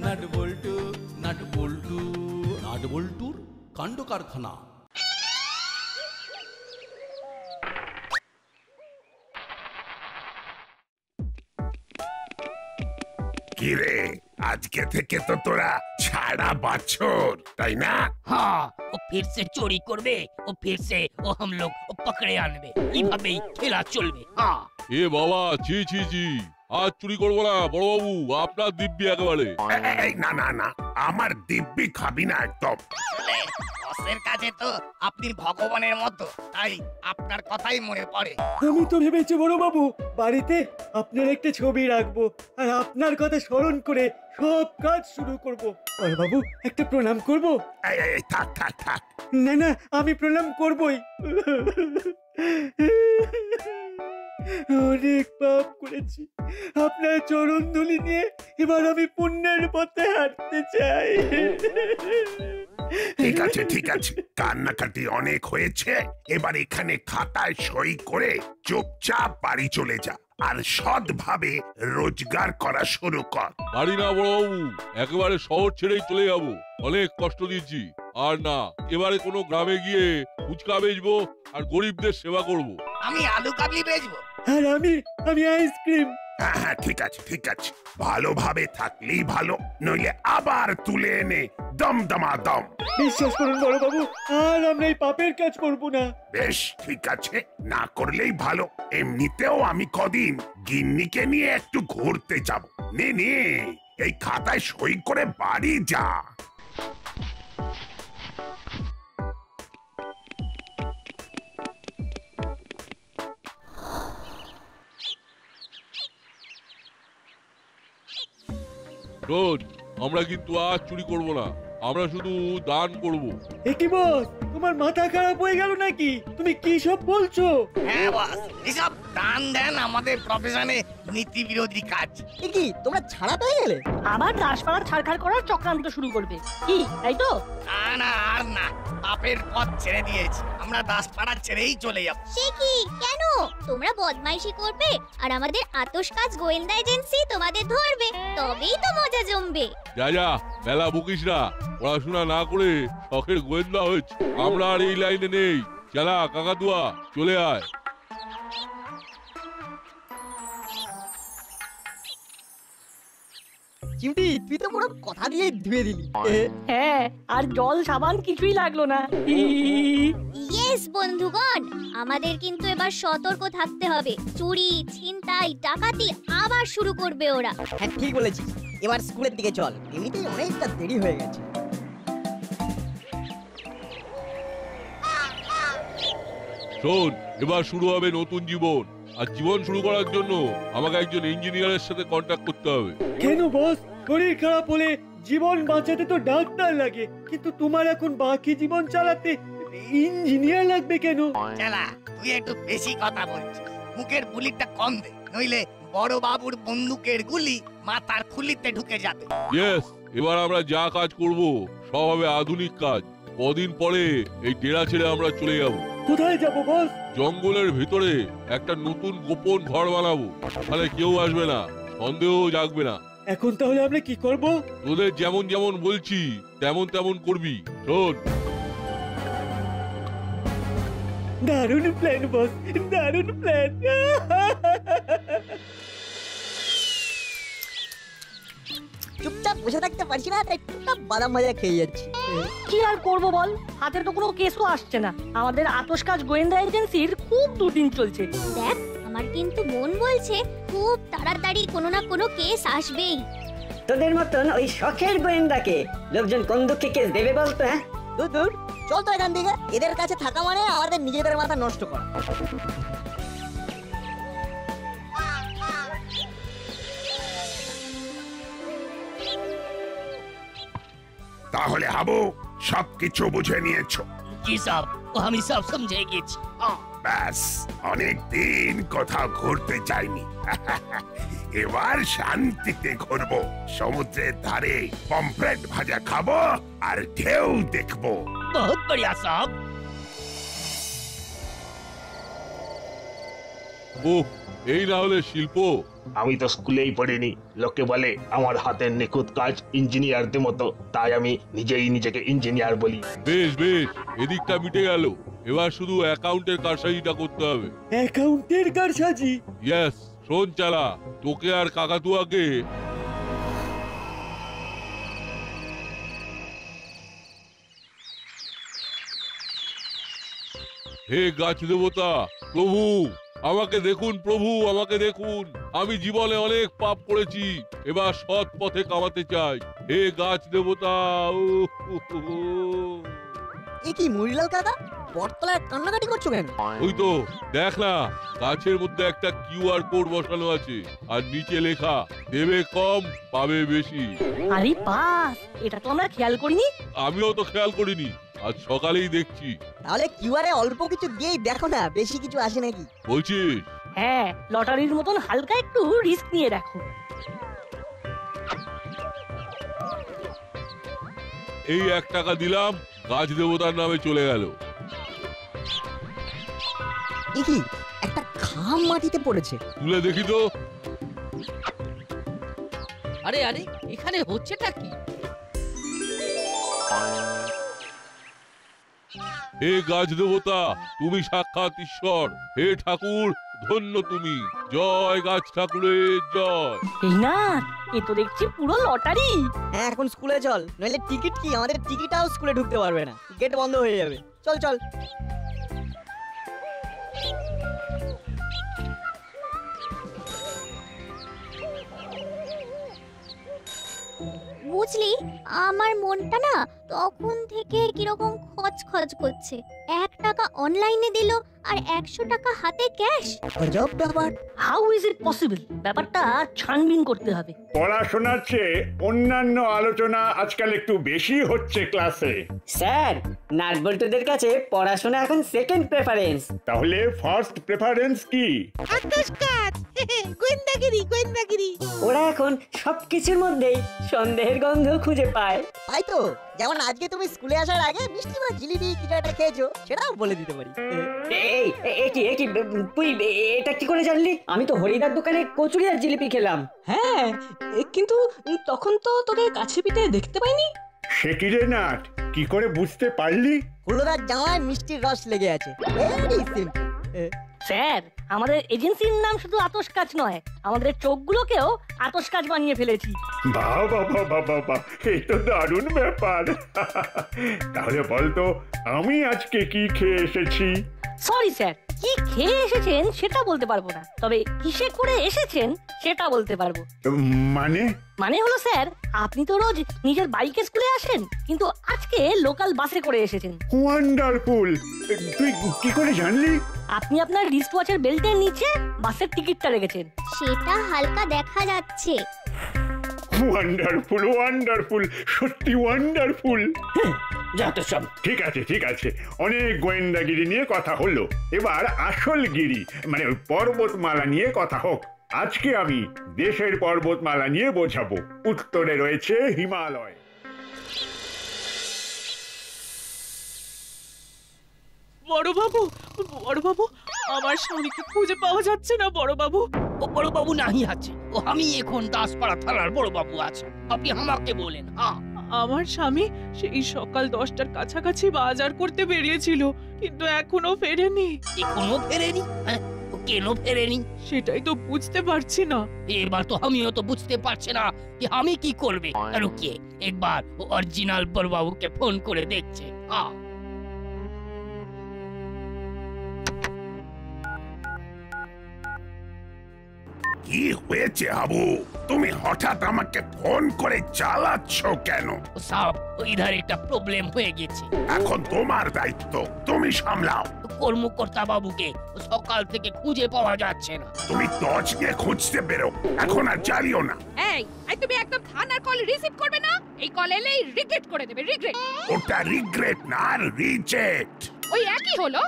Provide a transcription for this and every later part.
Nut বল্টু nut বল্টু nut বল্টুর কাণ্ড কারখানা। কিরে, আজকে থেকে তো তোরা ছাড়া বাছর, তাই না? हाँ, वो फिर से चोरी करबे, वो फिर से वो हम लोग पकड़े आनबे, এইভাবেই খেলা চলবে। हाँ। এ বাবা, ছি ছি ছি, আজ চুরি করবো না বড়বাবু, আপনার দিব্যি একেবারে। এই না না না, আমার দিব্যি খাবি না একদম। বসের কাছে তো আপনি ভগবানের মতো, তাই আপনার কথাই মনে পড়ে। আমি তো ভেবেছি বড় বাবু, বাড়িতে আপনার একটা ছবি রাখবো আর আপনার কথা স্মরণ করে সব কাজ শুরু করব। বড় বাবু, একটা প্রণাম করব? এই থাক থাক থাক। না না, আমি প্রণাম করবই। অনেক পাপ করেছি, আপনার চরণ ধুলি নিয়ে এবার আমি পুণ্যের পথে হাঁটতে চাই। ঠিক আছে ঠিক আছে, কান্নাকাটি অনেক হয়েছে, এবার এখানে খাতায় সই করে চুপচাপ বাড়ি চলে যা আর সৎভাবে রোজগার করা শুরু কর। বাড়ি না বড়বাবু, একেবারে শহর ছেড়েই চলে যাবো, অনেক কষ্ট দিয়েছি। আর না, এবারে কোনো গ্রামে গিয়ে ফুচকা বেচবো আর গরিবদের সেবা করব। আমি আলু কাবলি বেচবো। আর আমি আইসক্রিম। হ্যাঁ হ্যাঁ, ঠিক আছে ঠিক আছে, ভালোভাবে থাকলেই ভালো, নইলে আবার তুলে এনে দমদমা দম। বিশ্বাস করুন বড় বাবু, আর আমরা এই পাপের কাজ করব না। বেশ ঠিক আছে, না করলেই ভালো। এমনিতেও আমি কদিন গিন্নিকে নিয়ে একটু ঘুরতে যাব। নে নে, এই খাতায় সই করে বাড়ি যা। শোন, আমরা কিন্তু আজ চুরি করব না, আমরা শুধু দান করব। এ কি বস, তোমার মাথা খারাপ হয়ে গেল নাকি? তুমি কি সব বলছো? হ্যাঁ বস, এসব দান দেন আমাদের প্রফেশনে নীতি বিরোধী কাজ। কি তোমরা ছাড়া পেয়ে গেলে? আবার দাসপাড়া ছাড়খাড় করার চক্রান্ত শুরু করবে কি, তাই তো? না না, আর না, পাপের পথ ছেড়ে দিয়েছি, আমরা দাসপাড়া ছেড়েই চলে যাব। সে কি, কেন? তোমরা বদমাইশি করবে আর আমাদের আতশ কাজ গোয়েন্দা এজেন্সি তোমাদের ধরবে, তবেই তো মজা জমবে। যা যা, বেলা বকিস না, পড়াশোনা না করে শখের গোয়েন্দা হয়েছে, আমরা আর এই লাইনে নেই। চালা কাকাতুয়া, চলে আয়। চিমটি, তুই তো পুরো কথা দিয়ে ধুয়ে দিলি। হ্যাঁ, আর জল সাবান কিছুই লাগলো না। ইয়েস বন্ধুগণ, আমাদের কিন্তু এবার সতর্ক থাকতে হবে। চুরি, ছিনতাই, ডাকাতি আবার শুরু করবে ওরা। হ্যাঁ ঠিক বলেছিস, এবার স্কুলের দিকে চল, এমনিতেই অনেকটা দেরি হয়ে গেছে। শোন, এবার শুরু হবে নতুন জীবন, আর জীবন শুরু করার জন্য আমাকে একজন ইঞ্জিনিয়ারের সাথে কন্ট্যাক্ট করতে হবে। কেন বস, শরীর খারাপ হলে জীবন বাঁচাতে তো ডাক্তার লাগে, কিন্তু তোমার এখন বাকি জীবন চালাতে ইঞ্জিনিয়ার লাগবে কেন? চালা, তুই একটু বেশি কথা বলছিস, মুখের বুলিটা কম দে, নইলে বড় বাবুর বন্দুকের গুলি মাথার খুলিতে ঢুকে যাবে। ইয়েস, এবার আমরা যা কাজ করব সব হবে আধুনিক কাজ। কদিন পরে এই ডেরা ছেড়ে আমরা চলে যাব। কোথায় যাব বস? জঙ্গলের ভিতরে একটা নতুন গোপন ঘর বানাবো, তাহলে কেউ আসবে না, সন্দেহ জাগবে না। এখন তাহলে আমরা কি করব? তোদের যেমন যেমন বলছি তেমন তেমন করবি। শোন, দারুণ প্ল্যান বস, দারুণ প্ল্যান। চুপচাপ বসে থাকতে পারছি না, তাই টুকটাক বাদাম ভাজা খেয়ে যাচ্ছি। কি আর করবো বল, হাতে তো কোনো কেসও আসছে না। আমাদের আতশ কাজ গোয়েন্দা এজেন্সির খুব দুদিন চলছে। দেখ, আমার কিন্তু মন বলছে খুব তাড়াতাড়ি কোনো না কোনো কেস আসবেই। তোদের মতন ওই শখের গোয়েন্দাকে লোকজন কোন দুঃখে কেস দেবে বলতো? হ্যাঁ, দূর দূর, চল তো এখান থেকে। এদের কাছে থাকা মানে আমাদের নিজেদের মাথা নষ্ট করা। তাহলে হাবু, সবকিছু বুঝে নিয়েছো? জি সব, ও আমি সব সমঝে গেছি। ব্যাস, অনেক দিন কোথাও ঘুরতে যাইনি। এবার শান্তিতে ঘুরবো, সমুদ্রের ধারে পমফ্রেট ভাজা খাবো আর ঢেউ দেখবো। বহুত বড়িয়া সব। ওহ, এই না হলে শিল্প। আমি তো স্কুলেই পড়িনি, লোকে বলে আমার হাতের নিখুঁত কাজ ইঞ্জিনিয়ারদের মতো, তাই আমি নিজেই নিজেকে ইঞ্জিনিয়ার বলি। বেশ বেশ, এদিকটা মিটে গেল। এবার শুধু অ্যাকাউন্টের কারসাজিটা করতে হবে। অ্যাকাউন্টের কারসাজি? ইয়েস, শোন চালা, তোকে আর কাকাতুয়াকে হে গাছ দেবতা, প্রভু আমাকে দেখুন, প্রভু আমাকে দেখুন, আমি জীবনে অনেক পাপ করেছি, এবার সৎ পথে কামাতে চাই। হে গাছ দেবতা। এ কি মুড়িলাল কাকা, বটতলায় কান্নাকাটি করছো কেন? ওই তো দেখ না, গাছের মধ্যে একটা কিউআর কোড বসানো আছে, আর নিচে লেখা দেবে কম পাবে বেশি। আরে বাস, এটা তো আমরা খেয়াল করিনি। আমিও তো খেয়াল করিনি, আজ সকালেই দেখছি। তাহলে কিউআরে অল্প কিছু দিয়েই দেখো না, বেশি কিছু আসে নাকি। বলছিস? হ্যাঁ, লটারির মতন হালকা একটু রিস্ক নিয়ে দেখো। এই 1 টাকা দিলাম, গাছ দেবতার নামে চলে গেল। এ কি, একটা খাম মাটিতে পড়েছে। তুলে দেখি তো। আরে আরে, এখানে হচ্ছেটা কি? হে গাছ দেবতা, তুমি সাক্ষাৎ ঈশ্বর। হে ঠাকুর, ধন্য তুমি। জয় গাছ ঠাকুরের জয়। এই না, এ তো দেখছি পুরো লটারি। হ্যাঁ, এখন স্কুলে চল, নইলে টিকিট কি, আমাদের টিকিটাও স্কুলে ঢুকতে পারবে না, গেট বন্ধ হয়ে যাবে। চল চল। বুঝলি, আমার মনটা না তখন থেকে কিরকম খচখচ করছে। 1 টাকা অনলাইনে দিল আর 100 টাকা হাতে ক্যাশ। গজব ব্যাপার। How is it possible? ব্যাপারটা ছানবিন করতে হবে। পড়াশোনার চেয়ে অন্যান্য আলোচনা আজকাল একটু বেশি হচ্ছে ক্লাসে। স্যার, নাটবল্টুদের কাছে পড়াশোনা এখন সেকেন্ড প্রেফারেন্স। তাহলে ফার্স্ট প্রেফারেন্স কি? গোয়েন্দাগিরি। ওরা এখন সবকিছুর মধ্যেই সন্দেহের গন্ধ খুঁজে পায়। তাই তো, যেমন আজকে তুমি স্কুলে আসার আগে মিষ্টি বা জিলিপি কিছু একটা খেয়েছো, সেটাও বলে দিতে পারি। তুই এটা কি করে জানলি? আমি তো হরিদার দোকানে কচুরি আর জিলিপি খেলাম। হ্যাঁ, কিন্তু তখন তো তোকে কাছে পিঠে দেখতে পাইনি। সে কি রে নাট, কি করে বুঝতে পারলি? হলুদার জামায় মিষ্টির রস লেগে আছে। Very simple. স্যার, আমাদের এজেন্সির নাম শুধু আতশ কাজ নয়, আমাদের চোখগুলোকেও আতশ কাজ বানিয়ে ফেলেছি। বাহ বাহ বাহ বাহ বাহ, এই তো দারুণ ব্যাপার। তাহলে বলতো, আমি আজকে কি খেয়ে এসেছি? সরি স্যার, কি খেয়ে এসেছেন সেটা বলতে পারবো না, তবে কিসে করে এসেছেন সেটা বলতে পারবো। মানে হলো স্যার, আপনি তো রোজ নিজের বাইকে স্কুলে আসেন, কিন্তু আজকে লোকাল বাসে করে এসেছেন। ওয়ান্ডারফুল! তুই কি করে জানলি? আপনি আপনার রিস্ট ওয়াচের বেল্টের নিচে বাসের টিকিটটা রেখেছেন। সেটা হালকা দেখা যাচ্ছে। ওয়ান্ডারফুল, ওয়ান্ডারফুল, সত্যি ওয়ান্ডারফুল। যত সব। ঠিক আছে ঠিক আছে, অনেক গোয়েন্দাগিরি নিয়ে কথা হলো, এবার আসল গিরি মানে ওই পর্বতমালা নিয়ে কথা হোক। আজকে আমি দেশের পর্বতমালা নিয়ে বোঝাবো। উত্তরে রয়েছে হিমালয়। বড় বাবু, আমার স্বামীকে খুঁজে পাওয়া যাচ্ছে না বড় বাবু। ও বড় বাবু নাহি আছে, ও আমি এখন দাসপাড়া থানার বড় বাবু আছে, আপনি আমাকে বলেন। হ্যাঁ, আমার স্বামী সেই সকাল 10টার কাছাকাছি বাজার করতে বেরিয়েছিল, কিন্তু এখনো ফেরেনি। এখনো ফেরেনি? ও কেন ফেরেনি সেটাই তো বুঝতে পারছি না। এবার তো আমিও তো বুঝতে পারছি না যে আমি কি করবে। আর কে একবার অরিজিনাল বড় বাবুকে ফোন করে দেখছে। হ্যাঁ, কি হয়েছে হাবু, তুমি হঠাৎ আমাকে ফোন করে জ্বালাচ্ছ কেন? সব ইধার একটা প্রবলেম হয়ে গেছে। এখন তোমার দায়িত্ব, তুমি সামলাও। কর্মকর্তা বাবুকে সকাল থেকে খুঁজে পাওয়া যাচ্ছে না। তুমি টর্চ নিয়ে খুঁজতে বেরো, এখন আর জ্বালিও না। এই তুমি একদম থানার কল রিসিভ করবে না, এই কল এলেই রিগ্রেট করে দেবে। রিগ্রেট? ওটা রিগ্রেট না, রিজেক্ট। ওই একই হলো।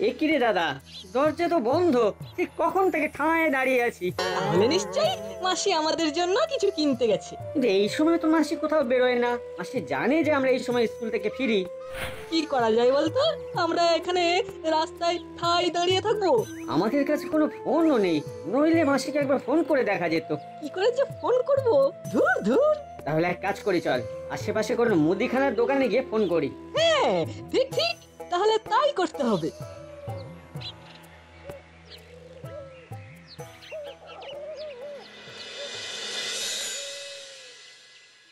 এ কি রে দাদা, দরজা তো বন্ধ, ঠিক কখন থেকে ঠায় দাঁড়িয়ে আছি। তাহলে নিশ্চয়ই মাসি আমাদের জন্য কিছু কিনতে গেছে। কিন্তু এই সময় তো মাসি কোথাও বেরোয় না। মাসি জানে যে আমরা এই সময় স্কুল থেকে ফিরি। কি করা যায় বলতো? আমরা এখানে রাস্তায় ঠাই দাঁড়িয়ে থাকবো? আমাদের কাছে কোনো ফোনও নেই, নইলে মাসিকে একবার ফোন করে দেখা যেত। কি করে যে ফোন করবো? ধুর ধুর। তাহলে এক কাজ করি, চল আশেপাশে কোনো মুদিখানার দোকানে গিয়ে ফোন করি। হ্যাঁ ঠিক ঠিক, তাহলে তাই করতে হবে।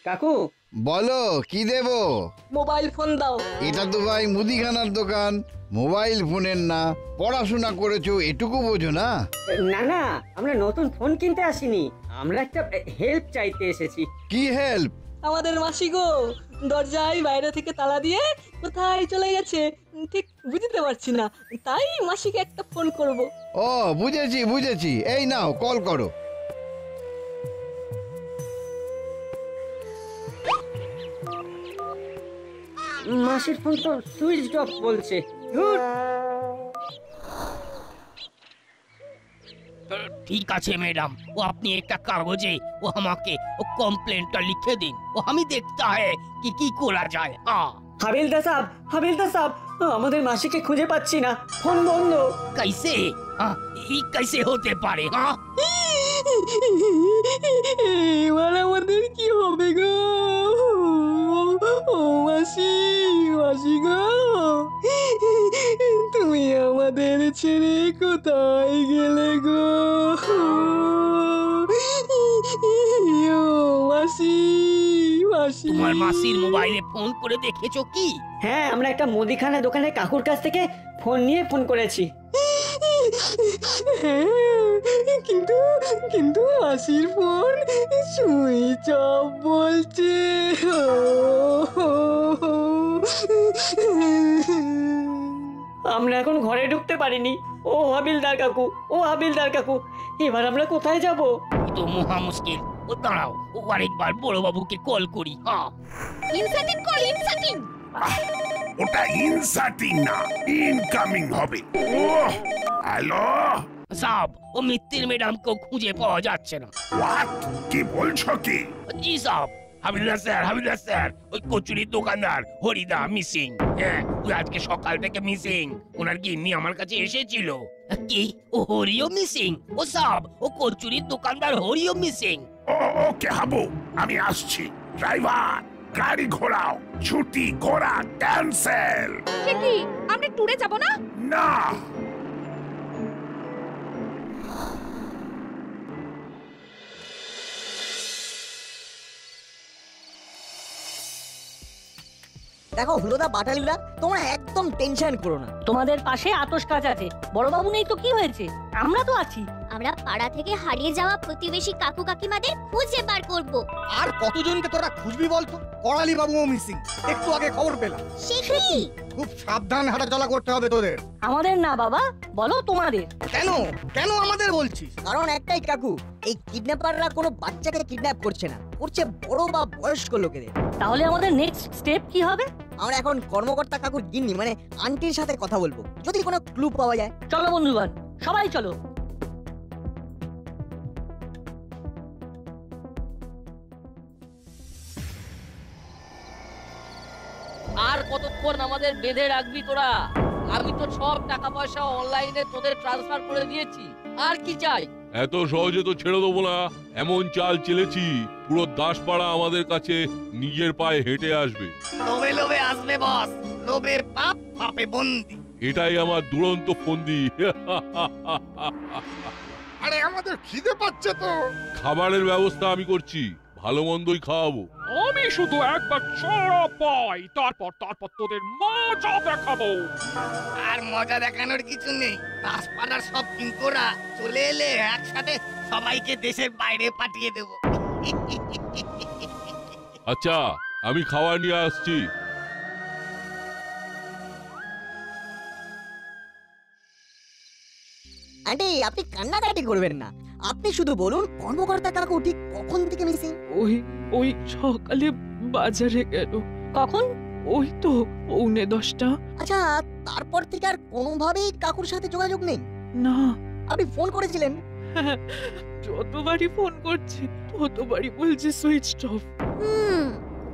কাকু বলো, কি দেবো? মোবাইল ফোন দাও। এটা তো ভাই মুদিখানার দোকান, মোবাইল ফোনের না। পড়াশোনা করেছো এটুকু বোঝো না? না না, আমরা নতুন ফোন কিনতে আসিনি, আমরা একটা হেল্প চাইতে এসেছি। কি হেল্প? আমাদের মাসি গো দরজায় বাইরে থেকে তালা দিয়ে কোথায় চলে গেছে ঠিক বুঝতে পারছি না, তাই মাসিকে একটা ফোন করব। ও বুঝেছি বুঝেছি, এই নাও কল করো। মাসির ফোন তো সুইচ অফ বলছে। ঠিক আছে ম্যাডাম, ও আপনি একটা কাগজে ও আমাকে ও কমপ্লেনটা লিখে দিন, ও আমি দেখতে হয় কি করা যায়। হাবিলদার সাহেব, হাবিলদার সাহেব, আমাদের মাসিকে খুঁজে পাচ্ছি না, ফোন বন্ধ। कैसे? এই कैसे হতে পারে? এবার আমাদের কি হবে গো? ও মাসি, মাসি গো, তুমি আমাদের ছেড়ে কোথায় গেলে গো? ও মাসি, মাসি। তোমার মাসির মোবাইলে ফোন করে দেখেছো কি? হ্যাঁ, আমরা একটা মুদিখানা দোকানের কাকুর কাছ থেকে ফোন নিয়ে ফোন করেছি। কিন্তু কিন্তু মাসির ফোন সুইচ অফ বলছে। আমরা এখন ঘরে ঢুকতে পারিনি। ও হাবিলদার কাকু, ও হাবিলদার কাকু, এবার আমরা কোথায় যাব? তো মহা মুশকিল। ও দাঁড়াও, ও আরেকবার বড় বাবুকে কল করি। Inserting call, inserting. ওটা ইনসার্টিং না, ইনকামিং হবে। ওহ, হ্যালো সাহেব, ও মিত্তির ম্যাডামকে খুঁজে পাওয়া যাচ্ছে না। হোয়াট? কি বলছো কি? জি সাহেব, হাবিলদার স্যার, হাবিলদার স্যার, ওই কচুরির দোকানদার হরিদা মিসিং। হ্যাঁ, ওই আজকে সকাল থেকে মিসিং। ওনার গিন্নি আমার কাছে এসেছিল। কি? ও হরিও মিসিং? ও সাহেব, ও কচুরির দোকানদার হরিও মিসিং। ওকে হাবু, আমি আসছি। ড্রাইভার, গাড়ি ঘোরাও, ছুটি ঘোরা ক্যান্সেল। সে কি, আমরা ট্যুরে যাব না? না। দেখো হুলোদা বাটালিরা, তোমরা একদম টেনশন করো না। তোমাদের পাশে আতশ কাজ আছে। বড়বাবু নেই তো কি হয়েছে, আমরা তো আছি। আমরা পাড়া থেকে হারিয়ে যাওয়া প্রতিবেশী কাকু কাকিমাদের খুঁজে বার করব। আর কতজনকে তোরা খুঁজবি বলতো? করালি বাবুও মিসিং, একটু আগে খবর পেলাম। সে কি? খুব সাবধান হাঁটাচলা করতে হবে তোদের। আমাদের না বাবা, বলো তোমাদের। কেন কেন আমাদের বলছিস? কারণ একটাই কাকু, এই কিডন্যাপাররা কোনো বাচ্চাকে কিডন্যাপ করছে না, করছে বড় বা বয়স্ক লোকেদের। তাহলে আমাদের নেক্সট স্টেপ কি হবে? আমরা এখন কর্মকর্তা কাকুর গিন্নি মানে আন্টির সাথে কথা বলবো, যদি কোনো ক্লু পাওয়া যায়। চলো বন্ধুগণ, সবাই চলো। আর কতক্ষণ আমাদের বেঁধে রাখবি তোরা? আমি তো সব টাকা পয়সা অনলাইনে তোদের ট্রান্সফার করে দিয়েছি, আর কি চাই? এত সহজে তো ছেড়ে দেবো না। এমন চাল চেলেছি, পুরো দাসপাড়া আমাদের কাছে নিজের পায়ে হেঁটে আসবে। লোভে লোভে আসবে বস, লোভে পাপ, পাপে বন্দি। এটাই আমার দুরন্ত ফন্দি। আরে আমাদের খিদে পাচ্ছে তো। খাবারের ব্যবস্থা আমি করছি, ভালো মন্দই খাওয়াবো। আমি শুধু একবার চড়া পাই, তারপর তোদের মজা দেখাবো। আর মজা দেখানোর কিছু নেই। দাসপাড়ার সব কিঙ্করা চলে এলে একসাথে সবাইকে দেশের বাইরে পাঠিয়ে দেব। আচ্ছা, আমি খাবার নিয়ে আসছি। আন্টি, আপনি কান্নাকাটি করবেন না, আপনি শুধু বলুন কর্মকর্তা কাকু ঠিক কখন থেকে মিসিং? ওই সকালে বাজারে গেল। কখন? ওই তো 9:45। আচ্ছা, তারপর থেকে আর কোনোভাবেই কাকুর সাথে যোগাযোগ নেই? না। আপনি ফোন করেছিলেন? যতবারই ফোন করছি ততবারই বলছে সুইচড অফ।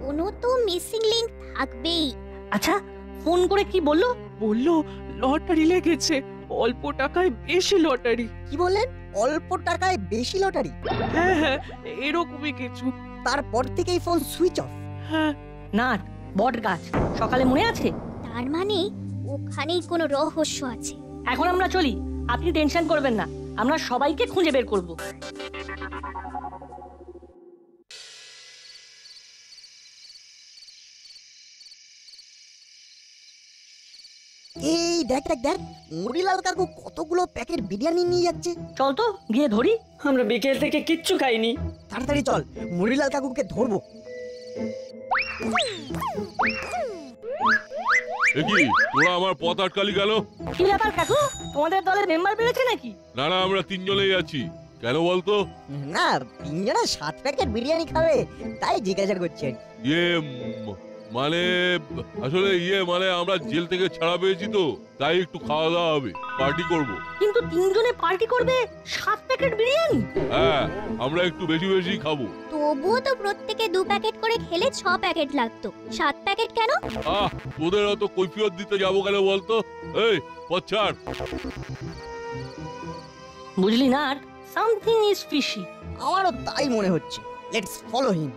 কোনো তো মিসিং লিংক থাকবেই। আচ্ছা, ফোন করে কি বললো? বললো লটারি লেগেছে, অল্প টাকায় বেশি লটারি। কি বললেন? অল্প টাকায় বেশি লটারি? হ্যাঁ হ্যাঁ, এরকমই কিছু। তারপর থেকেই ফোন সুইচ অফ? হ্যাঁ। নাট, বট গাছ, সকালে মনে আছে? তার মানে ওখানেই কোনো রহস্য আছে। এখন আমরা চলি, আপনি টেনশন করবেন না, আমরা সবাইকে খুঁজে বের করব। এই দেখ দেখ দেখ, মুড়িলাল কাকু কতগুলো প্যাকেট বিরিয়ানি নিয়ে যাচ্ছে। চল তো গিয়ে ধরি। আমরা বিকেল থেকে কিচ্ছু খাইনি। তাড়াতাড়ি চল, মুড়িলাল কাকুকে ধরবো। দেখি তোরা আমার পথ আটকালি গেল। কি ব্যাপার কাকু, তোমাদের দলের মেম্বার বেড়েছে নাকি? না না, আমরা 3 জনেই আছি। কেন বলতো? না, 3 জনে 7 প্যাকেট বিরিয়ানি খাবে তাই জিজ্ঞাসা করছি। মানে আসলে মানে আমরা জেল থেকে ছাড়া পেয়েছি তো, তাই একটু খাওয়া দাওয়া হবে, পার্টি করব। কিন্তু 3 জনে পার্টি করবে 7 প্যাকেট বিরিয়ানি? হ্যাঁ, আমরা একটু বেশি বেশি খাবো। তবুও তো প্রত্যেকে 2 প্যাকেট করে খেলে 6 প্যাকেট লাগতো, 7 প্যাকেট কেন? তোদের অত কৈফিয়ত দিতে যাবো কেন বলতো? এই পছাড়। বুঝলি না, সামথিং ইজ ফিশি। আমারও তাই মনে হচ্ছে। Let's follow him.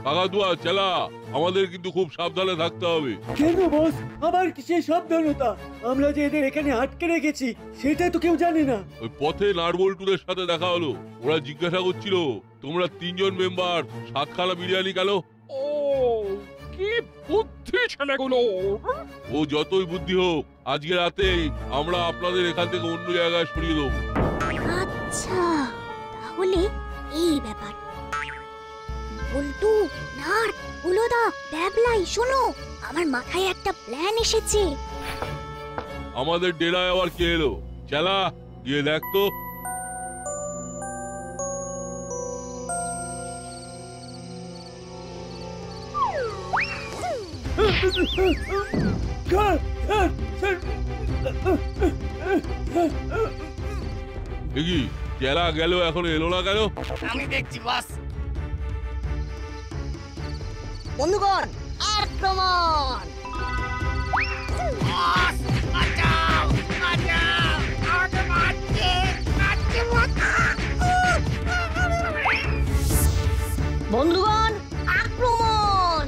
কাকাতুয়া চেলা, আমাদের কিন্তু খুব সাবধানে থাকতে হবে। কেন বস, আবার কিসের সাবধানতা? আমরা যে এদের এখানে আটকে রেখেছি সেটা তো কেউ জানে না। ওই পথে নাটবল্টুদের সাথে দেখা হলো, ওরা জিজ্ঞাসা করছিল তোমরা 3 জন মেম্বার 7খানা বিরিয়ানি কেন? ও কি বুদ্ধি ছেলেগুলো! ও যতই বুদ্ধি হোক, আজকে রাতেই আমরা আপনাদের এখান থেকে অন্য জায়গায় সরিয়ে দেবো। আচ্ছা, তাহলে এই ব্যাপার। বল্টু, নাট, উলোদা, ব্যাবলাই, শোনো, আমার মাথায় একটা প্ল্যান এসেছে। আমাদের ডেরায় আবার কে এলো? চেলা, গিয়ে দেখ তো। দেখি চেলা গেল, এখন এলো না কেন? আমি দেখছি বস। বন্ধুগণ, আক্রমণ! বন্ধুগণ, আক্রমণ!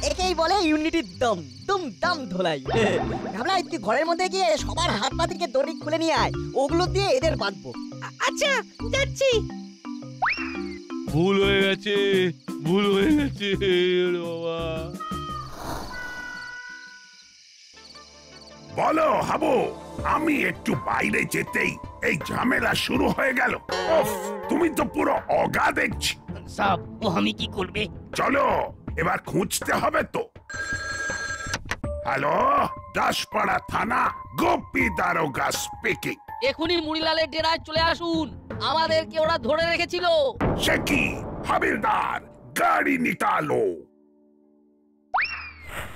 একেই বলে ইউনিটির দম, দুম দাম ধোলাই। ভাবলাই তুই ঘরের মধ্যে গিয়ে সবার হাত পা থেকে দড়ি খুলে নিয়ে আয়, ওগুলো দিয়ে এদের বাঁধবো। আচ্ছা, যাচ্ছি। ভুল হয়ে গেছে, ভুল হয়ে গেছে বাবা। বলো হাবু, আমি একটু বাইরে যেতেই এই ঝামেলা শুরু হয়ে গেল। তুমি তো পুরো অগা দেখছি। সব ও আমি কি করবে? চলো, এবার খুঁজতে হবে তো। হ্যালো, দাসপাড়া থানা, গোপী দারোগা স্পিকিং। এখনই মুড়িলালের ডেরায় চলে আসুন, আমাদেরকে ওরা ধরে রেখেছিল। সে কি হাবিলদার, গাড়ি নিকালো।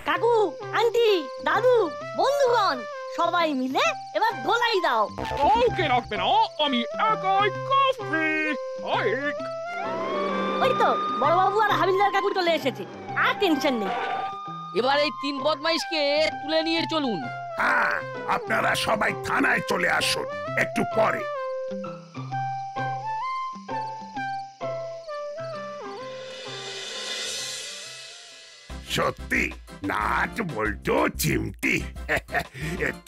কাকু, আন্টি, দাদু, বন্ধুগণ, সবাই মিলে এবার ধোলাই দাও। কাউকে রাখবে না, আমি একাই কফি। ওই তো বড়বাবু আর হাবিলদার কাকু চলে এসেছে, আর টেনশন নেই। এবার এই 3 বদমাইশকে তুলে নিয়ে চলুন। হ্যাঁ, আপনারা সবাই থানায় চলে আসুন একটু পরে। সত্যি নাট বল্টু চিমটি,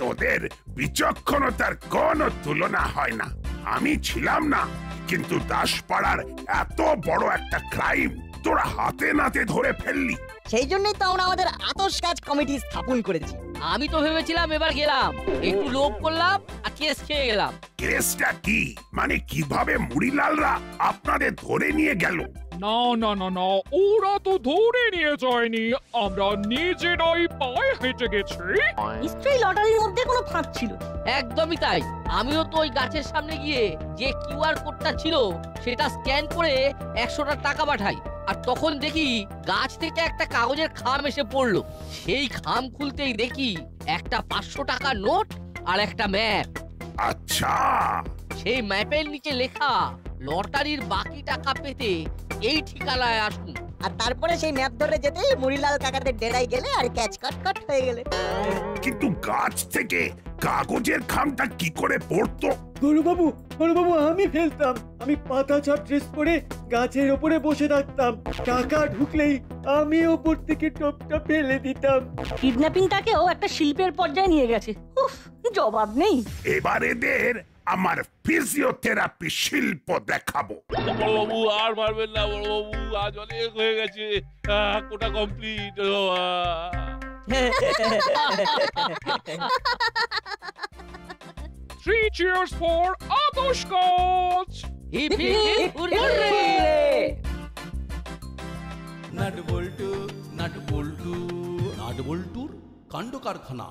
তোদের বিচক্ষণতার কোনো তুলনা হয় না। আমি ছিলাম না, কিন্তু দাসপাড়ার এত বড় একটা ক্রাইম তোরা হাতে নাতে ধরে ফেললি। সেই জন্যই তো আমরা আমাদের আতশ কাজ কমিটি স্থাপন করেছি। আমি তো ভেবেছিলাম এবার গেলাম, একটু লোভ করলাম আর কেস খেয়ে গেলাম। কেসটা কি? মানে কিভাবে মুড়িলালরা আপনাদের ধরে নিয়ে গেল? না না না না, ওরা তো ধরে নিয়ে যায়নি, আমরা নিজেরাই পায়ে হেঁটে গেছি। নিশ্চয়ই লটারির মধ্যে কোনো ফাঁদ ছিল। একদমই তাই, আমিও তো ওই গাছের সামনে গিয়ে যে কিউআর কোডটা ছিল সেটা স্ক্যান করে 100টা টাকা পাঠাই, আর তখন দেখি গাছ থেকে একটা কাগজের খাম এসে পড়লো। সেই খাম খুলতেই দেখি একটা 500 টাকার নোট আর একটা ম্যাপ। আচ্ছা, সেই ম্যাপের নিচে লেখা লটারির বাকি টাকা পেতে এই ঠিকানায় আসুন। আর তারপরে সেই ম্যাপ ধরে যেতেই মুড়িলাল কাকাদের ডেরায় গেলে আর ক্যাচ কট হয়ে গেলে। কিন্তু গাছ থেকে কাগজের খামটা কি করে পড়তো? বড়বাবু আমি ফেলতাম। আমি পাতা ছাপ ড্রেস পরে গাছের ওপরে বসে থাকতাম। টাকা ঢুকলেই আমি ওপর থেকে টপটা ফেলে দিতাম। কিডন্যাপিংটাকেও একটা শিল্পের পর্যায়ে নিয়ে গেছে। উফ, জবাব নেই। এবার এদের আমার ফিজিওথেরাপি শিল্প দেখাবো। বড়বাবু আর মারবেন না বড়বাবু, আজ অনেক হয়ে গেছে, quota complete. Three cheers for আতশ কাজ। Hip hip hip hooray. Nut বল্টু নাট বল্টুর কাণ্ড কারখানা।